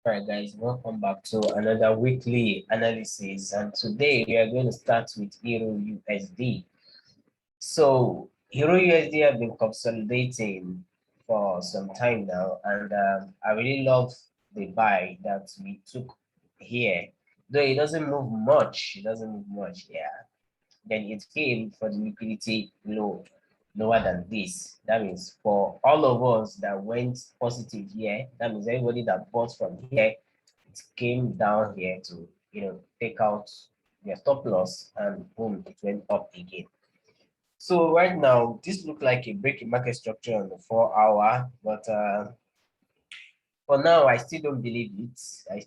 All right, guys, welcome back to another weekly analysis. And today we are going to start with Euro USD. So, Euro USD have been consolidating for some time now, and I really love the buy that we took here. Though it doesn't move much, yeah. Then it came for the liquidity lower than this. That means for all of us that went positive here, that means everybody that bought from here, it came down here to take out their stop loss, and boom, it went up again. So right now this looked like a break in market structure on the 4-hour, but for now I still don't believe it. So I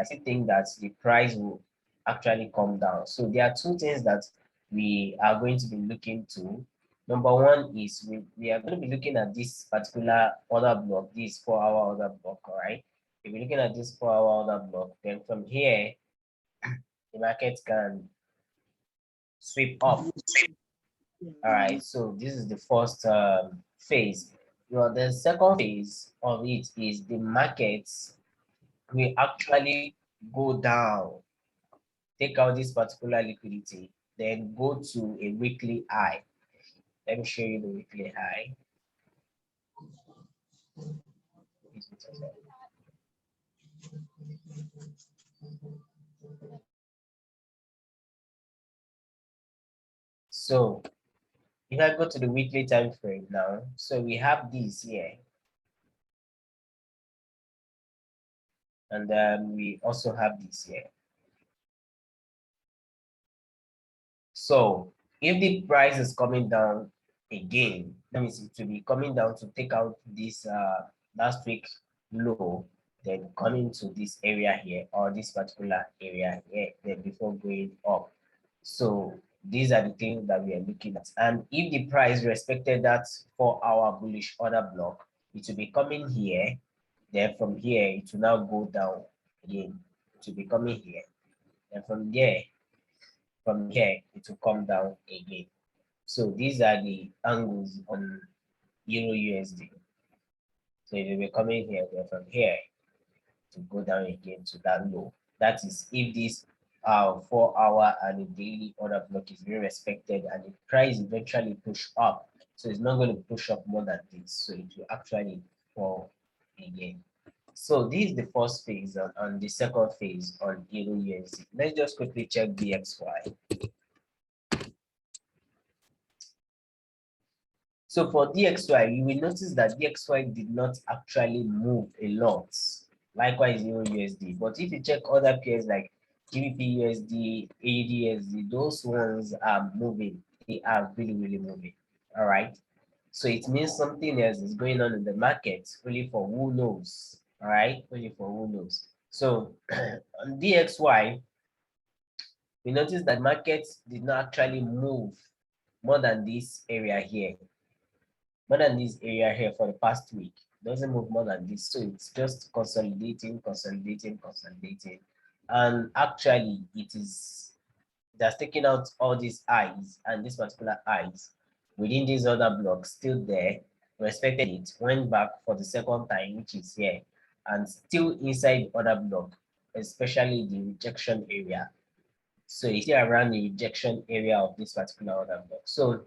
still think that the price will actually come down. So there are two things that we are going to be looking to. Number one is we are going to be looking at this particular order block, this 4-hour order block. All right, if we're looking at this 4-hour order block, then from here the market can sweep up. All right, so this is the first phase. Well, the second phase of it is the markets will actually go down, take out this particular liquidity, then go to a weekly high. Let me show you the weekly high. So if I go to the weekly time frame now, so we have this here. And then we also have this here. So if the price is coming down again, that means it will be coming down to take out this last week low, then coming to this area here or this particular area here, then before going up. So these are the things that we are looking at. And if the price respected that 4-hour bullish order block, it will be coming here. Then from here, it will now go down again. It will be coming here. And from here, it will come down again. So these are the angles on Euro USD. So it will be coming here, then from here to go down again to that low. That is if this 4-hour and a daily order block is being respected and the price eventually push up. So it's not going to push up more than this. So it will actually fall again. So this is the first phase on the second phase on Euro USD. Let's just quickly check DXY. So for DXY, you will notice that DXY did not actually move a lot. Likewise, Euro USD. But if you check other pairs like GBP USD, AUD those ones are moving. They are really, really moving. All right. So it means something else is going on in the market, only for who knows. All right. Only for who knows. So on DXY, we notice that markets did not actually move more than this area here. More than this area here for the past week. Doesn't move more than this. So it's just consolidating. And actually it has taken out all these highs and this particular highs within these other blocks still there, respected it, went back for the second time, which is here, and still inside the other block, especially the rejection area. So it's still around the rejection area of this particular other block. So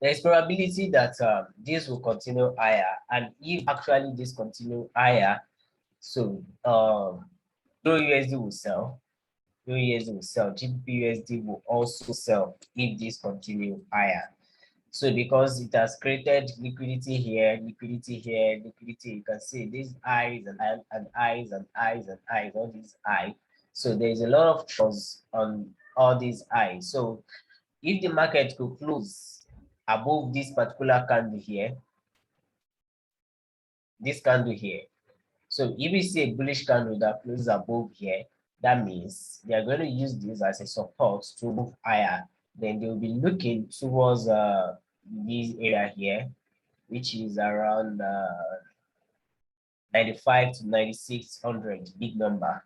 there's probability that this will continue higher, and if actually this continue higher, so Euro USD will sell, GBP USD will also sell if this continue higher. So because it has created liquidity here, liquidity, you can see these highs and highs and highs and highs, all these highs. So there's a lot of trust on all these highs. So if the market could close above this particular candle here, this candle here. So if you see a bullish candle that closes above here, that means they are going to use this as a support to move higher. Then they will be looking towards this area here, which is around 95 to 9600, big number.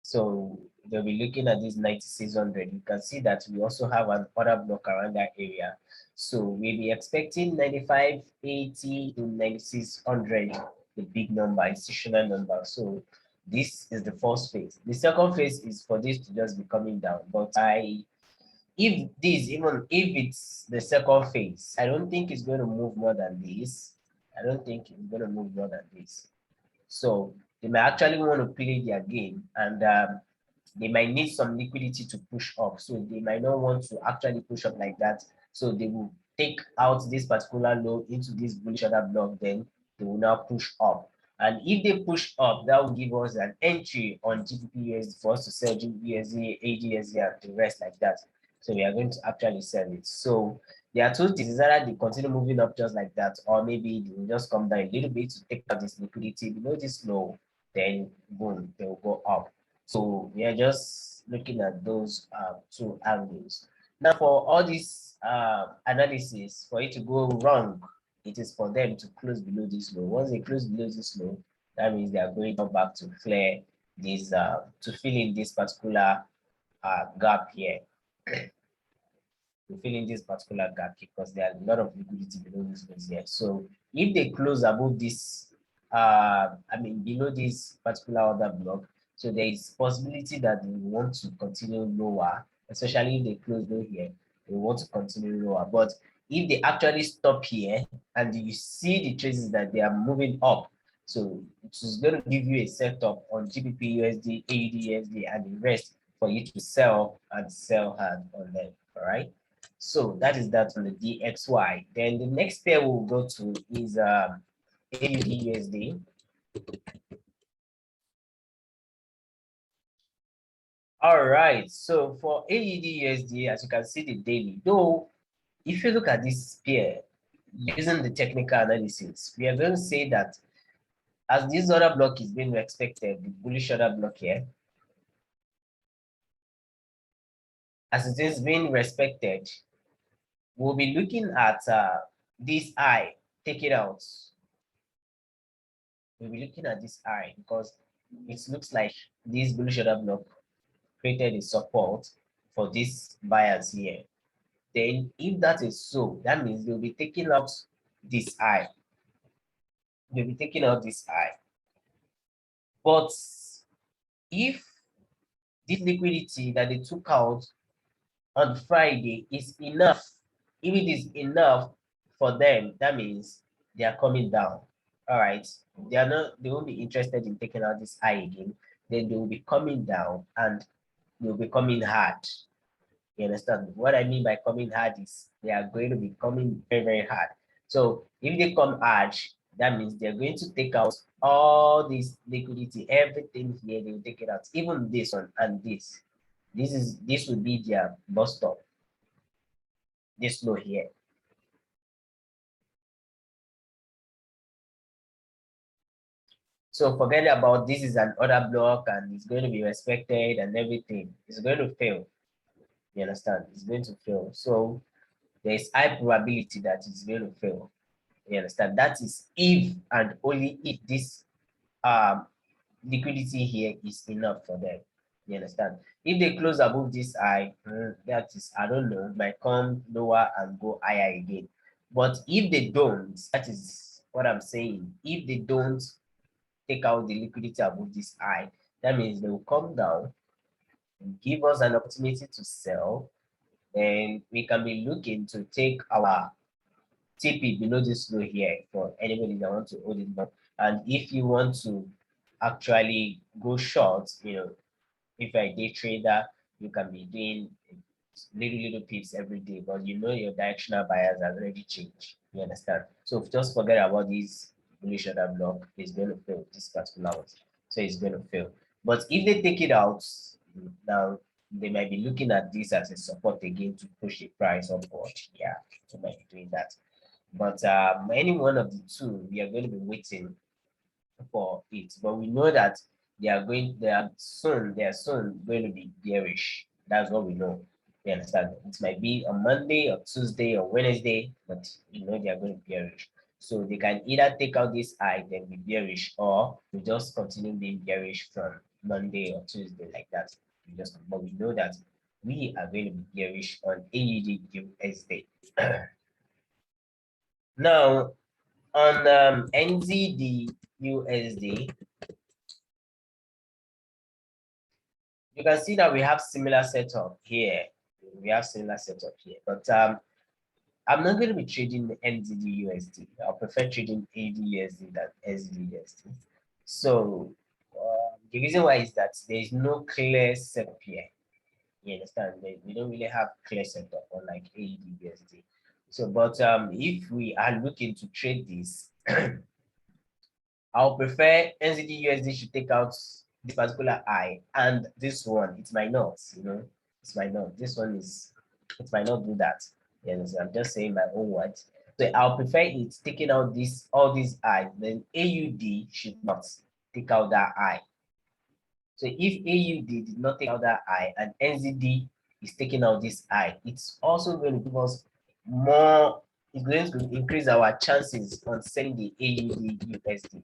So they'll be looking at this 9600. You can see that we also have an order block around that area. So we'll be expecting 9580 to 9600. a big number, institutional number. So this is the first phase. The second phase is for this to just be coming down. But if it's the second phase, I don't think it's going to move more than this. I don't think it's going to move more than this. So they may actually want to play their game, and they might need some liquidity to push up. So they might not want to actually push up like that. So they will take out this particular low into this bullish order block, then they will now push up. And if they push up, that will give us an entry on GBP for us to sell GBP ADSD, and the rest like that. So we are going to actually sell it. So there are two things: either they continue moving up just like that, or maybe they will just come down a little bit to take out this liquidity below this low, then boom, they will go up. So we are just looking at those two angles. Now, for all this analysis, for it to go wrong, it is for them to close below this low. Once they close below this low, that means they are going back to clear this, to fill in this particular gap here. To fill in this particular gap, because there are a lot of liquidity below this lows here. So if they close above this, below this particular order block, so there is possibility that they want to continue lower, especially if they close low here, they want to continue lower. But if they actually stop here and you see the traces that they are moving up, so it is going to give you a setup on GBP, USD, AUD, USD, and the rest for you to sell and sell hard on them. All right. So that is that on the DXY. Then the next pair we'll go to is AUD USD. All right, so for AUD USD, as you can see the daily, though, if you look at this pair using the technical analysis, we are going to say that as this order block is being expected, the bullish order block here, as it is being respected, we'll be looking at this eye, take it out. We'll be looking at this eye because it looks like this bullish order block created a support for these buyers here. Then if that is so, that means they'll be taking out this eye. They'll be taking out this eye. But if this liquidity that they took out on Friday is enough, if it is enough for them, that means they are coming down. All right. They won't be interested in taking out this eye again. Then they will be coming down and they'll be coming hard. You understand? What I mean by coming hard is they are going to be coming very, very hard. So if they come hard, that means they're going to take out all this liquidity, everything here, they will take it out, even this one and this. This would be their bus stop. This low here. So forget about this is an order block and it's going to be respected and everything. It's going to fail. You understand? It's going to fail. So there's high probability that it's going to fail. You understand? That is if and only if this liquidity here is enough for them. You understand? If they close above this high, that is, I don't know, might come lower and go higher again. But if they don't, that is what I'm saying. If they don't take out the liquidity above this high, that means they will come down and give us an opportunity to sell. And we can be looking to take our TP below this low here for anybody that wants to hold it back. And if you want to actually go short, if you're a day trader, you can be doing little pips every day, but your directional bias has already changed. You understand? So just forget about this bullish order block. It's going to fail this particular one. So it's going to fail. But if they take it out, now they might be looking at this as a support again to push the price upward. Yeah, they might be doing that. But any one of the two, we are going to be waiting for it. But we know that they are soon going to be bearish. That's what we know. You understand? It might be on Monday or Tuesday or Wednesday, but they are going to be bearish. So they can either take out this high, then be bearish, or we just continue being bearish from Monday or Tuesday like that. But we know that we are going to be bearish on AUD USD. Now, on NZD USD, you can see that we have similar setup here. We have similar setup here, but I'm not going to be trading NZD USD. I prefer trading AD USD than SZD USD. So the reason why is that there is no clear setup here. You understand? We don't really have clear setup unlike AD USD. So, but if we are looking to trade this, I'll prefer NZD USD should take out this particular I and this one. It might not, you know, it might not. This one is, it might not do that. Yes, I'm just saying my own words. So I'll prefer it taking out this, all these I, then AUD should not take out that I. So if AUD did not take out that I and NZD is taking out this I, it's also going to give us more, it's going to increase our chances on selling the AUD USD.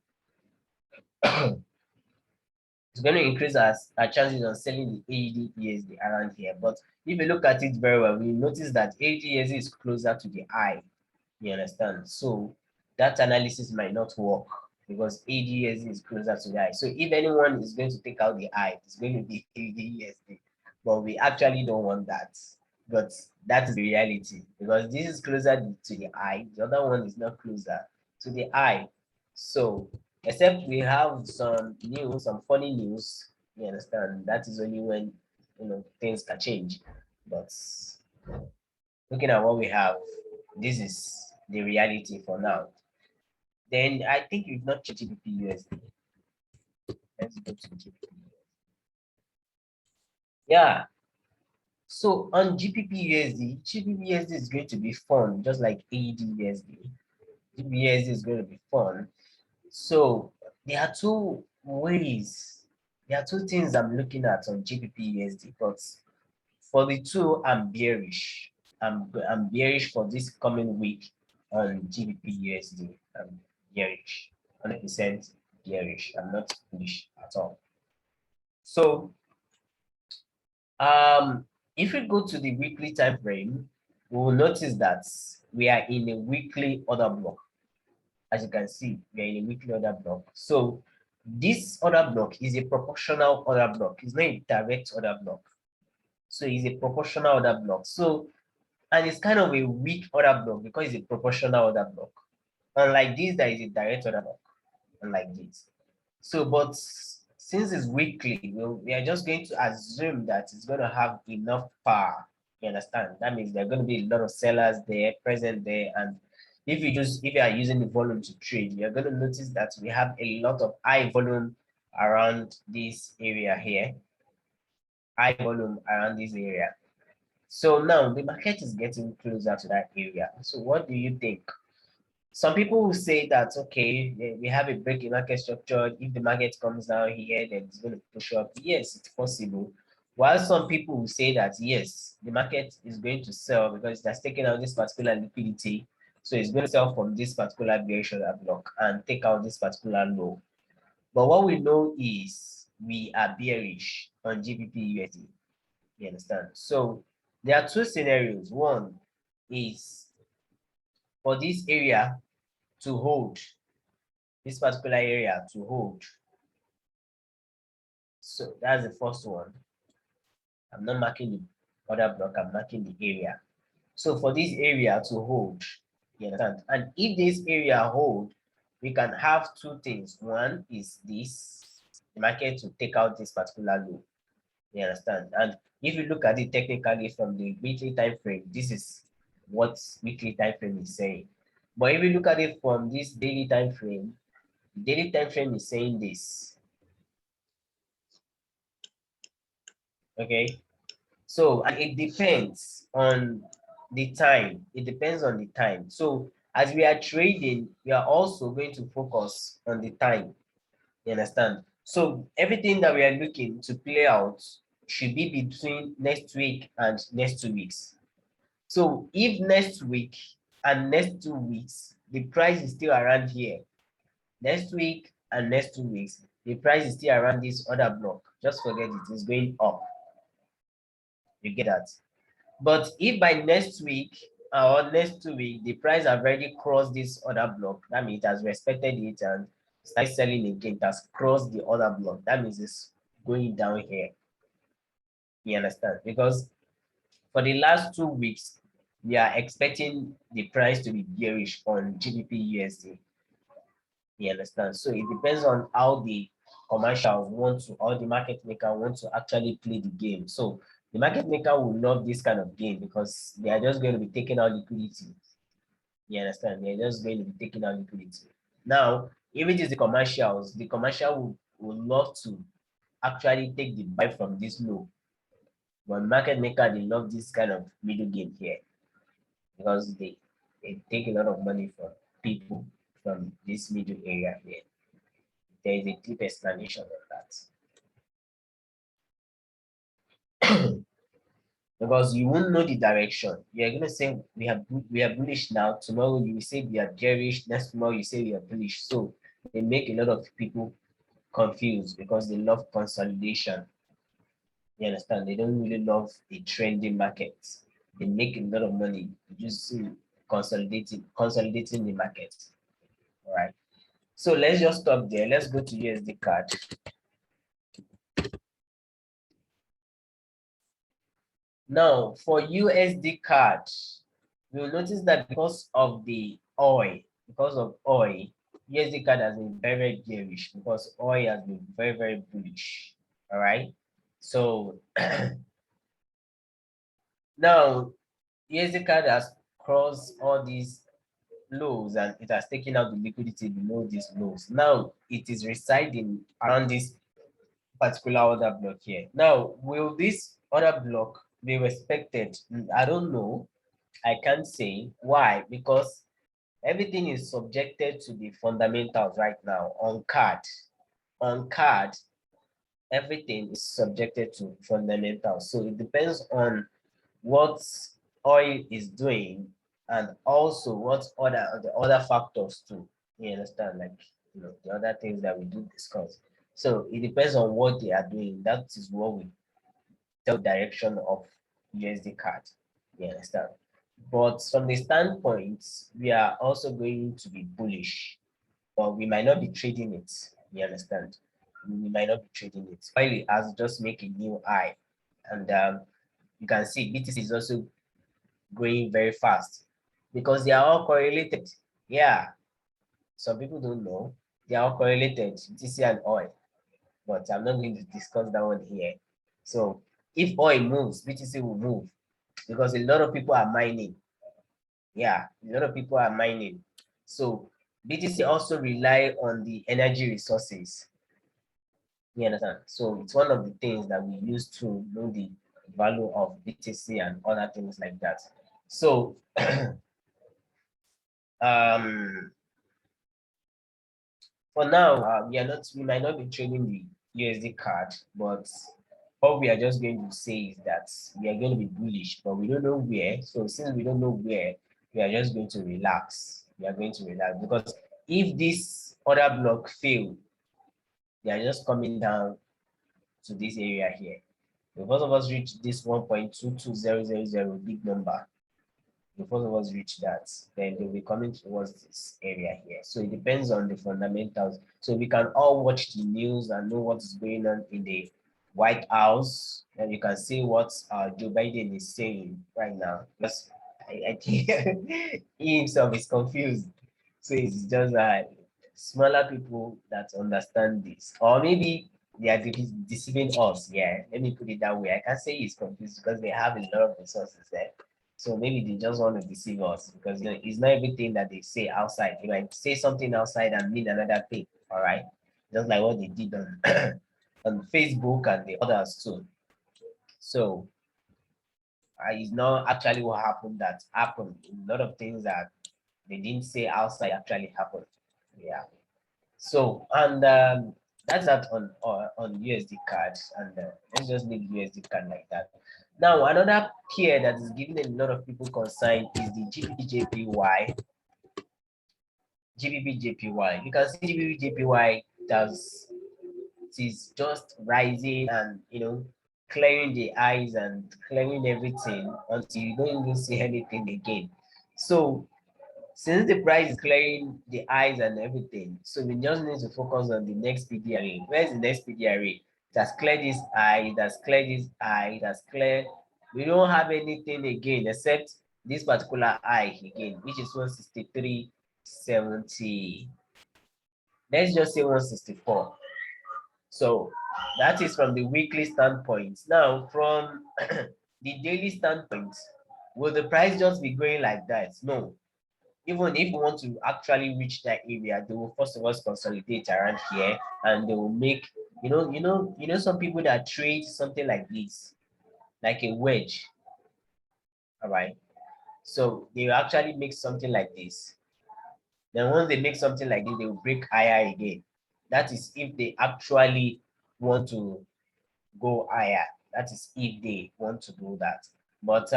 It's going to increase our chances on selling the AUD USD around here. But if you look at it very well, we notice that AUD USD is closer to the I. You understand? So that analysis might not work because AUD USD is closer to the I. So if anyone is going to take out the I, it's going to be AUD USD. But we actually don't want that. But that is the reality because this is closer to the I. The other one is not closer to the I. So except we have some news, some funny news, you understand? That is only when, you know, things can change. But looking at what we have, this is the reality for now. Then I think you've not checked GBP USD. Let's go to GBP. Yeah. So on GBP USD, GBP USD is going to be fun, just like AD USD. GBP USD is going to be fun. So there are two ways, there are two things I'm looking at on GBP USD, but for the two, I'm bearish. I'm bearish for this coming week on GBP USD. I'm bearish, 100% bearish. I'm not bullish at all. So if we go to the weekly time frame, we will notice that we are in a weekly order block. As you can see, we are in a weekly order block. So this order block is a proportional order block. It's not a direct order block. So it's a proportional order block. So, and it's kind of a weak order block because it's a proportional order block. Unlike this, there is a direct order block, unlike this. So, but since it's weekly, we are just going to assume that it's going to have enough power. You understand? That means there are going to be a lot of sellers there, present there, and if you are using the volume to trade, you're going to notice that we have a lot of high volume around this area here. High volume around this area. So now the market is getting closer to that area. So what do you think? Some people will say that, okay, we have a break in market structure. If the market comes down here, then it's going to push up. Yes, it's possible. While some people will say that, yes, the market is going to sell because that's taking out this particular liquidity. So it's going to sell from this particular bearish order block and take out this particular low. But what we know is we are bearish on GBP USD. You understand? So there are two scenarios. One is for this area to hold, this particular area to hold. So that's the first one. I'm not marking the order block, I'm marking the area. So for this area to hold, you understand? And if this area hold, we can have two things. One is this, the market to take out this particular low. You understand? And if you look at it technically from the weekly time frame, this is what weekly time frame is saying. But if you look at it from this daily time frame, the daily time frame is saying this. Okay, so and it depends on the time. It depends on the time. So as we are trading, we are also going to focus on the time. You understand? So everything that we are looking to play out should be between next week and next 2 weeks. So if next week and next 2 weeks, the price is still around here, next week and next 2 weeks, the price is still around this order block. Just forget it, it's going up. You get that? But if by next week or next 2 weeks, the price have already crossed this order block, that means it has respected it and start selling again, that's crossed the order block. That means it's going down here. You understand? Because for the last 2 weeks, we are expecting the price to be bearish on GBP USD. You understand? So it depends on how the commercials want to, or the market maker wants to actually play the game. So the market maker will love this kind of game because they are just going to be taking out liquidity. You understand? They're just going to be taking out liquidity. Now, if it is the commercial will love to actually take the buy from this low. But market maker, they love this kind of middle game here because they take a lot of money from people from this middle area here. There is a deep explanation of that. Because you won't know the direction. You're gonna say we are bullish now. Tomorrow you will say we are bearish. Next tomorrow you say we are bullish. So they make a lot of people confused because they love consolidation. You understand? They don't really love the trending market. They make a lot of money just consolidating the market. All right. So let's just stop there. Let's go to USD card. Now for USD card, you'll notice that because of oil, USD card has been very, very bearish because oil has been very, very bullish. All right. So now USD card has crossed all these lows and it has taken out the liquidity below these lows. Now it is residing around this particular order block here. Now, will this order block be respected? I don't know. I can't say. Why? Because everything is subjected to the fundamentals right now on card. On card, everything is subjected to fundamentals. So it depends on what oil is doing and also what the other factors too. You understand? Like, the other things that we do discuss. So it depends on what they are doing. That is what we tell direction of USD card. You understand? But from the standpoint, we are also going to be bullish, but we might not be trading it. You understand? We might not be trading it. While it has just make a new high, and you can see BTC is also growing very fast because they are all correlated. Yeah, some people don't know they are all correlated, BTC and oil, but I'm not going to discuss that one here. So if oil moves, BTC will move because a lot of people are mining. Yeah, a lot of people are mining. So BTC also rely on the energy resources. You understand? So it's one of the things that we use to know the value of BTC and other things like that. So for now, we might not be trading the USD card, but what we are just going to say is that we are going to be bullish, but we don't know where. So since we don't know where, we are just going to relax. We are going to relax because if this order block fail, they are just coming down to this area here. If both of us reach this 1.22000 big number, if both of us reach that, then they'll be coming towards this area here. So it depends on the fundamentals. So we can all watch the news and know what's going on in the White House, and you can see what Joe Biden is saying right now. Because I think he himself is confused. So it's just smaller people that understand this, or maybe they are deceiving us. Yeah, let me put it that way. I can't say he's confused because they have a lot of resources there. So maybe they just want to deceive us because it's not everything that they say outside. They might say something outside and mean another thing. All right, just like what they did on on Facebook and the others too. So it's not actually what happened that happened. A lot of things that they didn't say outside actually happened. Yeah. So and that's that on USD cards, and let's just leave USD card like that. Now another pair that is giving a lot of people concern is the GBP JPY. You can see GBP JPY it is just rising and clearing the eyes and clearing everything until you don't even see anything again. So Since the price is clearing the eyes and everything, so we just need to focus on the next PD array. Where's the next PD array? It has cleared this eye, it has cleared this eye, it has cleared. We don't have anything again except this particular eye again, which is 163.70. Let's just say 164. So that is from the weekly standpoint. Now, from the daily standpoint, will the price just be going like that? No. Even if you want to actually reach that area, they will first of all consolidate around here, and they will make, some people that trade something like this, like a wedge. All right. So they will actually make something like this. Then once they make something like this, they will break higher again. That is if they actually want to go higher. That is if they want to do that. But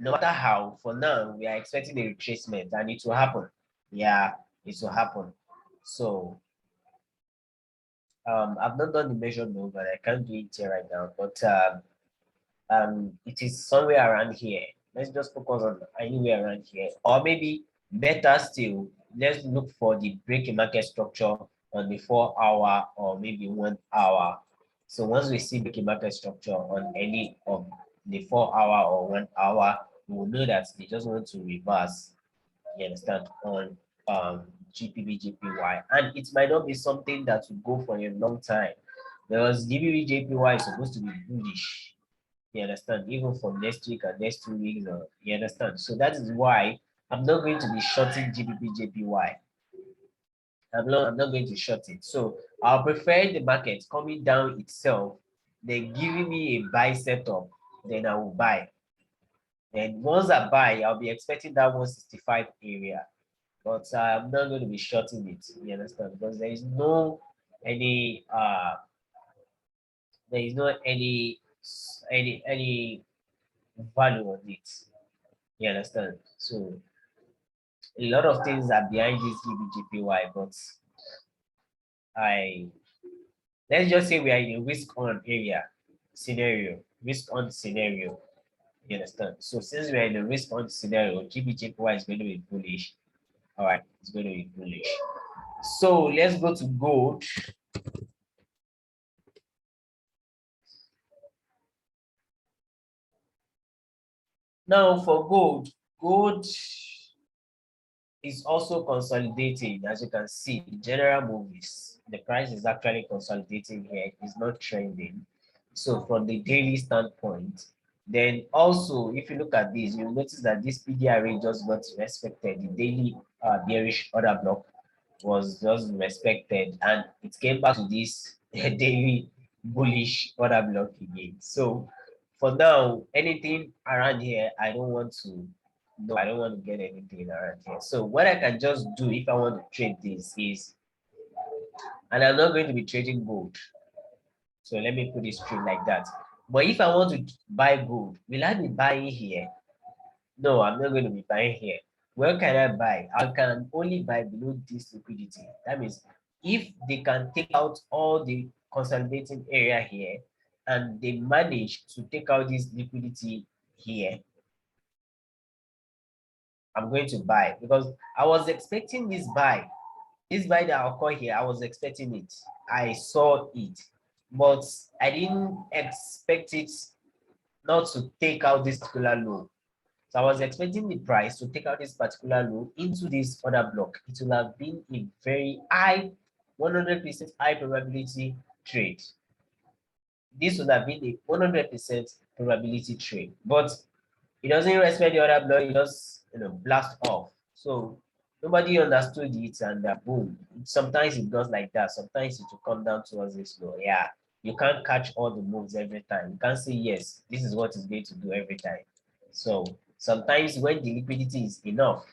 no matter how, for now, we are expecting a retracement and it will happen. Yeah, it will happen. So I've not done the measure move, but I can't do it here right now. But it is somewhere around here. Let's just focus on anywhere around here. Or maybe better still, let's look for the break market structure on the 4 hour or maybe 1 hour. So once we see break market structure on any of the 4 hour or 1 hour, we will know that they just want to reverse, you understand, on GPB, JPY. And it might not be something that will go for a long time because GBP, JPY is supposed to be bullish. You understand? Even for next week and next 2 weeks, you understand? So that is why I'm not going to be shorting GBP, JPY. I'm not going to short it. So I'll prefer the market coming down itself, then giving me a buy setup, then I will buy. And once I buy, I'll be expecting that 165 area. But I'm not going to be shorting it, you understand? Because there is no any any value on it. You understand? So a lot of things are behind this GBGPY, but let's just say we are in a risk on area scenario, risk on scenario. You understand? So since we are in a risk on scenario, GBGPY is going to be bullish. All right, it's going to be bullish. So let's go to gold. Now for gold is also consolidating. As you can see, the general move is the price is actually consolidating here. It's not trending. So from the daily standpoint, then also if you look at this, you'll notice that this PDRA just got respected. The daily bearish order block was just respected, and it came back to this daily bullish order block again. So for now, anything around here, I don't want to. No, I don't want to get anything around here. So what I can just do if I want to trade this is, and I'm not going to be trading gold. So let me put it straight like that. But if I want to buy gold, will I be buying here? No, I'm not going to be buying here. Where can I buy? I can only buy below this liquidity. That means if they can take out all the consolidating area here and they manage to take out this liquidity here, I'm going to buy because I was expecting this buy. This buy that occurred here, I was expecting it. I saw it, but I didn't expect it not to take out this particular low. So I was expecting the price to take out this particular low into this other block. It will have been a very high, 100% high probability trade. This would have been a 100% probability trade, but it doesn't respect the other block. It just blast off. So nobody understood it, and boom. Sometimes it goes like that. Sometimes it will come down towards this low. Yeah, you can't catch all the moves every time. You can't say yes, this is what it's going to do every time. So sometimes when the liquidity is enough,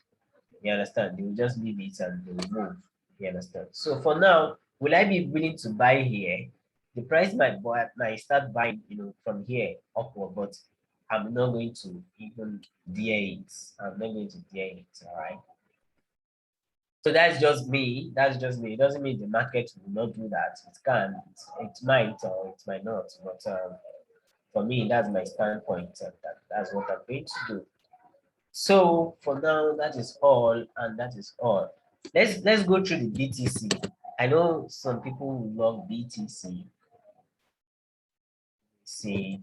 you understand, they will just leave it and they will move. You understand? So for now, will I be willing to buy here? The price might start buying, from here upward, but I'm not going to even dare it. I'm not going to dare it. All right. So that's just me. That's just me. It doesn't mean the market will not do that. It can. It might or it might not. But for me, that's my standpoint. That's what I'm going to do. So for now, that is all, and that is all. Let's go through the BTC. I know some people love BTC. See,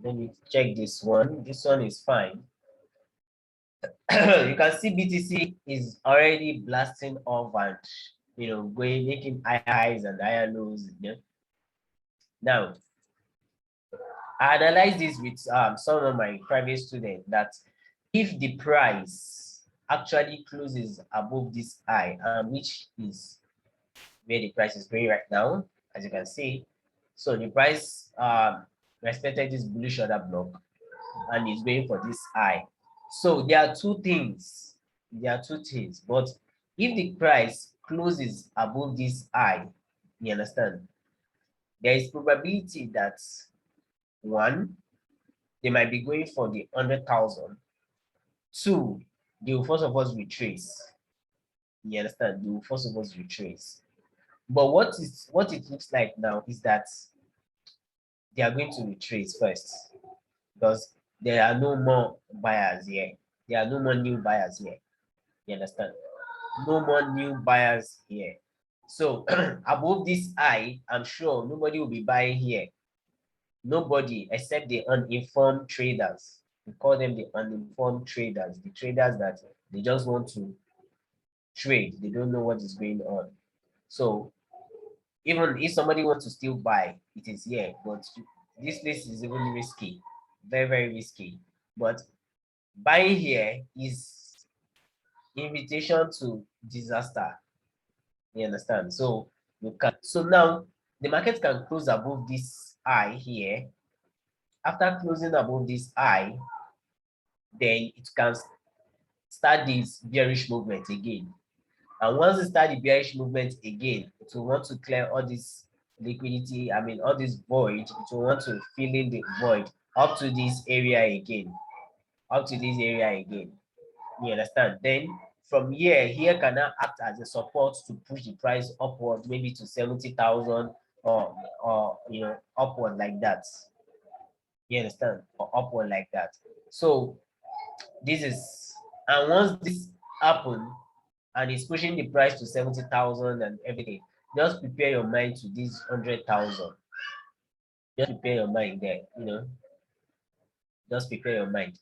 let me check this one. This one is fine. You can see BTC is already blasting off and going making higher highs and higher lows. Now, I analyzed this with some of my private students that if the price actually closes above this high, which is where the price is going right now, as you can see, so the price respected this bullish order block and is going for this high. So there are two things. There are two things. But if the price closes above this high, you understand, there is probability that one, they might be going for the 100,000. Two, they will first of all retrace. You understand? They will first of all retrace. But what it looks like now is that they are going to retrace first because there are no more buyers here. There are no more new buyers here. You understand? No more new buyers here. So above this high, I'm sure nobody will be buying here. Nobody except the uninformed traders. We call them the uninformed traders, the traders that they just want to trade. They don't know what is going on. So even if somebody wants to still buy, it is here. But this place is even risky, very, very risky. But buying here is invitation to disaster. You understand? So you can. So now the market can close above this high here. After closing above this high, then it can start this bearish movement again. And once it starts the bearish movement again, it will want to clear all this liquidity, all this void. It will want to fill in the void up to this area again. Up to this area again. You understand? Then from here can now act as a support to push the price upward, maybe to 70,000 or upward like that. You understand? Or upward like that. So this is, and once this happens and it's pushing the price to 70,000 and everything, just prepare your mind to this 100,000. Just prepare your mind there, just prepare your mind.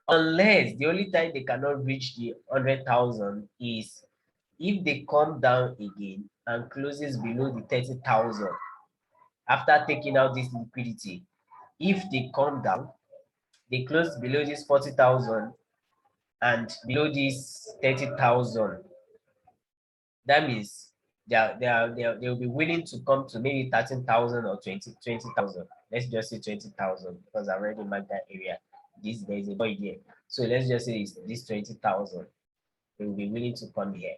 Unless the only time they cannot reach the 100,000 is if they come down again and closes below the 30,000 after taking out this liquidity. If they come down, they close below this 40,000 and below this 30,000. That means they will be willing to come to maybe 13,000 or 20,000. Let's just say 20,000 because I already marked that area. There is a void here. So let's just say it's this 20,000. They will be willing to come here.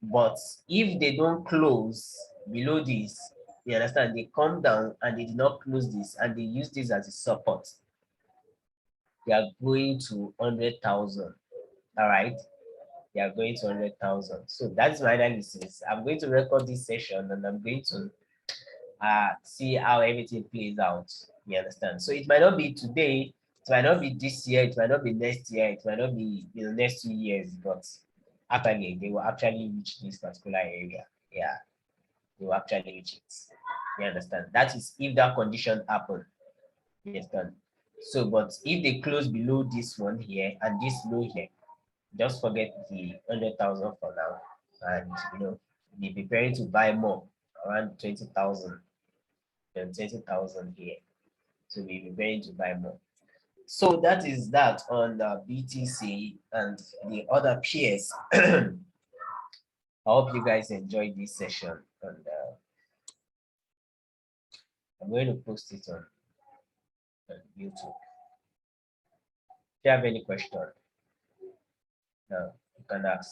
But if they don't close below this, you understand, they come down and they did not close this and they use this as a support, they are going to 100,000. All right. They are going to 100,000. So that's my analysis. I'm going to record this session and I'm going to see how everything plays out. You understand? So it might not be today, it might not be this year, it might not be next year, it might not be next 2 years, but actually they will actually reach this particular area. Yeah, they will actually reach it. You understand? That is if that condition happen. You understand? So, but if they close below this one here and this low here, just forget the 100,000 for now, and be preparing to buy more around 20,000 and 20,000 here. So be preparing to buy more. So that is that on the BTC and the other peers. I hope you guys enjoyed this session, and I'm going to post it on YouTube. If you have any question, you can ask.